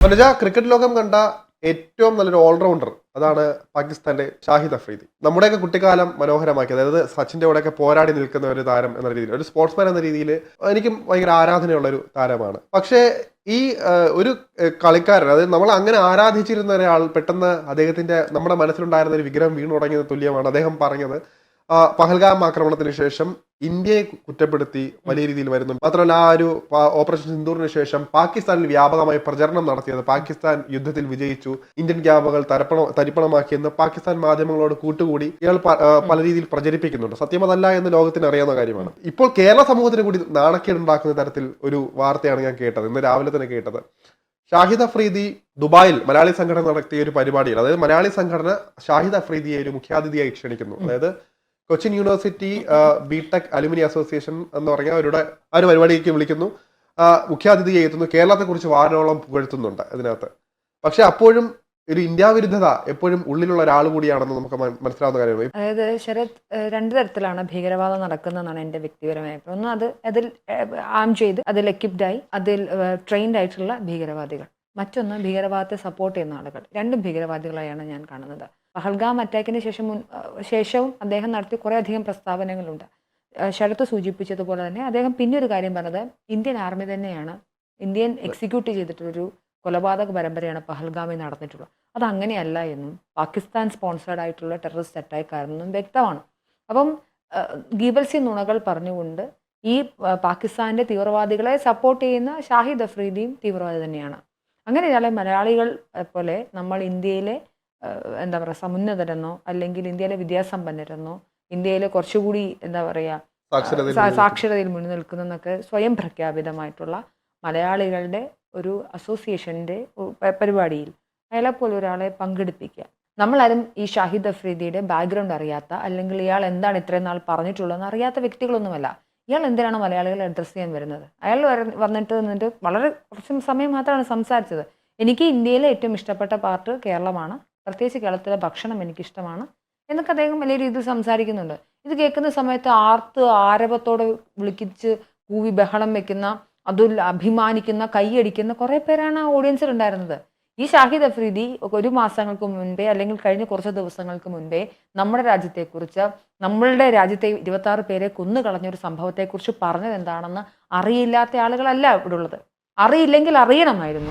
Vanaja cricket ലോകം കണ്ട ഏറ്റവും നല്ലൊരു ഓൾറൗണ്ടർ അതാണ് പാകിസ്ഥാന്റെ ഷാഹിദ് അഫ്രീദി. നമ്മുടെയൊക്കെ കുട്ടിക്കാലം മനോഹരമാക്കി, അതായത് സച്ചിന്റെ കൂടെയൊക്കെ പോരാടി നിൽക്കുന്ന ഒരു താരം എന്ന രീതിയിൽ, ഒരു സ്പോർട്സ്മാൻ എന്ന രീതിയിൽ എനിക്കും ഭയങ്കര ആരാധനയുള്ള ഒരു താരമാണ്. പക്ഷേ ഈ ഒരു കളിക്കാരൻ, അതായത് നമ്മൾ അങ്ങനെ ആരാധിച്ചിരുന്ന ഒരാൾ പെട്ടെന്ന് അദ്ദേഹത്തിന്റെ നമ്മുടെ മനസ്സിലുണ്ടായിരുന്ന ഒരു വിഗ്രഹം വീണു തുടങ്ങിയത് തുല്യമാണ്. അദ്ദേഹം പറഞ്ഞത് പഹൽഗാം ആക്രമണത്തിന് ശേഷം ഇന്ത്യയെ കുറ്റപ്പെടുത്തി വലിയ രീതിയിൽ വരുന്നുണ്ട്. മാത്രമല്ല ആ ഒരു ഓപ്പറേഷൻ സിന്ദൂറിന് ശേഷം പാകിസ്ഥാനിൽ വ്യാപകമായി പ്രചരണം നടത്തിയത് പാകിസ്ഥാൻ യുദ്ധത്തിൽ വിജയിച്ചു, ഇന്ത്യൻ ക്യാമ്പുകൾ തരിപ്പണമാക്കിയെന്ന് പാകിസ്ഥാൻ മാധ്യമങ്ങളോട് കൂട്ടുകൂടി ഇയാൾ പല രീതിയിൽ പ്രചരിപ്പിക്കുന്നുണ്ട്. സത്യം അതല്ല എന്ന് ലോകത്തിന് അറിയാവുന്ന കാര്യമാണ്. ഇപ്പോൾ കേരള സമൂഹത്തിന് കൂടി നാണക്കേടുണ്ടാക്കുന്ന തരത്തിൽ ഒരു വാർത്തയാണ് ഞാൻ കേട്ടത്, ഇന്ന് രാവിലെ തന്നെ കേട്ടത്. ഷാഹിദ് അഫ്രീദി ദുബായിൽ മലയാളി സംഘടന നടത്തിയ ഒരു പരിപാടിയിൽ, അതായത് മലയാളി സംഘടന ഷാഹിദ് അഫ്രീദിയെ ഒരു മുഖ്യാതിഥിയായി ക്ഷണിക്കുന്നു. അതായത് Cochin university BTech alumni association എന്ന് പറഞ്ഞ അവരുടെ ആ ഒരു പരിപാടിക്ക് വിളിക്കുന്നു, മുഖ്യാതിഥിയെ എത്തുന്നു, കേരളത്തെ കുറിച്ച് വാനോളം പുകഴ്ത്തുന്നുണ്ട് അതിനകത്ത്. പക്ഷെ അപ്പോഴും ഒരു ഇന്ത്യ വിരുദ്ധത എപ്പോഴും ഉള്ളിലുള്ള ഒരാൾ കൂടിയാണെന്ന് നമുക്ക് മനസ്സിലാവുന്ന കാര്യമാണ്. അതായത് ശരത്, രണ്ടു തരത്തിലാണ് ഭീകരവാദം നടക്കുന്നതെന്നാണ് എൻ്റെ വ്യക്തിപരമായ അഭിപ്രായം. ഒന്ന്, അതിൽ ആം ചെയ്ത് അതിൽ എക്യുപ്ഡായി അതിൽ ട്രെയിൻഡ് ആയിട്ടുള്ള ഭീകരവാദികൾ. മറ്റൊന്ന്, ഭീകരവാദത്തെ സപ്പോർട്ട് ചെയ്യുന്ന ആളുകൾ. രണ്ടും ഭീകരവാദികളായാണ് ഞാൻ കാണുന്നത്. പഹൽഗാം അറ്റാക്കിന് ശേഷവും അദ്ദേഹം നടത്തിയ കുറേ അധികം പ്രസ്താവനകളുണ്ട്. ശരത്ത് സൂചിപ്പിച്ചതുപോലെ തന്നെ അദ്ദേഹം പിന്നൊരു കാര്യം പറഞ്ഞത്, ഇന്ത്യൻ ആർമി തന്നെയാണ്, ഇന്ത്യൻ എക്സിക്യൂട്ട് ചെയ്തിട്ടുള്ളൊരു കൊലപാതക പരമ്പരയാണ് പഹൽഗാമിൽ നടന്നിട്ടുള്ളത്. അതങ്ങനെയല്ല എന്നും പാകിസ്ഥാൻ സ്പോൺസേഡ് ആയിട്ടുള്ള ടെററിസ്റ്റ് അറ്റാക്ക് ആയിരുന്നെന്നും വ്യക്തമാണ്. അപ്പം ഗീബൽസി നുണകൾ പറഞ്ഞുകൊണ്ട് ഈ പാകിസ്ഥാൻ്റെ തീവ്രവാദികളെ സപ്പോർട്ട് ചെയ്യുന്ന ഷാഹിദ് അഫ്രീദിയും തീവ്രവാദി തന്നെയാണ്. അങ്ങനെയാണെങ്കിൽ മലയാളികൾ പോലെ നമ്മൾ ഇന്ത്യയിലെ എന്താ പറയുക സമുന്നതരെന്നോ അല്ലെങ്കിൽ ഇന്ത്യയിലെ വിദ്യാസമ്പന്നരെന്നോ ഇന്ത്യയിലെ കുറച്ചുകൂടി എന്താ പറയുക സാക്ഷരതയിൽ മുന്നിൽ നിൽക്കുന്നതെന്നൊക്കെ സ്വയം പ്രഖ്യാപിതമായിട്ടുള്ള മലയാളികളുടെ ഒരു അസോസിയേഷൻ്റെ പരിപാടിയിൽ അയാളെപ്പോലെ ഒരാളെ പങ്കെടുപ്പിക്കുക. നമ്മളാരും ഈ ഷാഹിദ് അഫ്രീദിയുടെ ബാക്ക്ഗ്രൗണ്ട് അറിയാത്ത, അല്ലെങ്കിൽ ഇയാൾ എന്താണ് ഇത്രയും നാൾ പറഞ്ഞിട്ടുള്ളതെന്ന് അറിയാത്ത വ്യക്തികളൊന്നുമല്ല. ഇയാൾ എന്തിനാണ് മലയാളികളെ അഡ്രസ്സ് ചെയ്യാൻ വരുന്നത്? അയാൾ വന്നിട്ട് വളരെ കുറച്ച് സമയം മാത്രമാണ് സംസാരിച്ചത്. എനിക്ക് ഇന്ത്യയിലെ ഏറ്റവും ഇഷ്ടപ്പെട്ട പാർട്ട് കേരളമാണ്, പ്രത്യേകിച്ച് കേരളത്തിലെ ഭക്ഷണം എനിക്കിഷ്ടമാണ് എന്നൊക്കെ അദ്ദേഹം വലിയ രീതിയിൽ സംസാരിക്കുന്നുണ്ട്. ഇത് കേൾക്കുന്ന സമയത്ത് ആരവത്തോടെ വിളിക്കിച്ച് കൂവി ബഹളം വെക്കുന്ന, അതിൽ അഭിമാനിക്കുന്ന, കൈയടിക്കുന്ന കുറേ പേരാണ് ആ ഓഡിയൻസിൽ ഉണ്ടായിരുന്നത്. ഈ ഷാഹിദ് അഫ്രീദി ഒരു മാസങ്ങൾക്ക് മുൻപേ അല്ലെങ്കിൽ കഴിഞ്ഞ കുറച്ച് ദിവസങ്ങൾക്ക് മുൻപേ നമ്മുടെ രാജ്യത്തെക്കുറിച്ച്, നമ്മളുടെ രാജ്യത്തെ 26 പേരെ കൊന്നുകളഞ്ഞൊരു സംഭവത്തെക്കുറിച്ച് പറഞ്ഞത് എന്താണെന്ന് അറിയില്ലാത്ത ആളുകളല്ല ഇവിടെ ഉള്ളത്. അറിയില്ലെങ്കിൽ അറിയണമായിരുന്നു.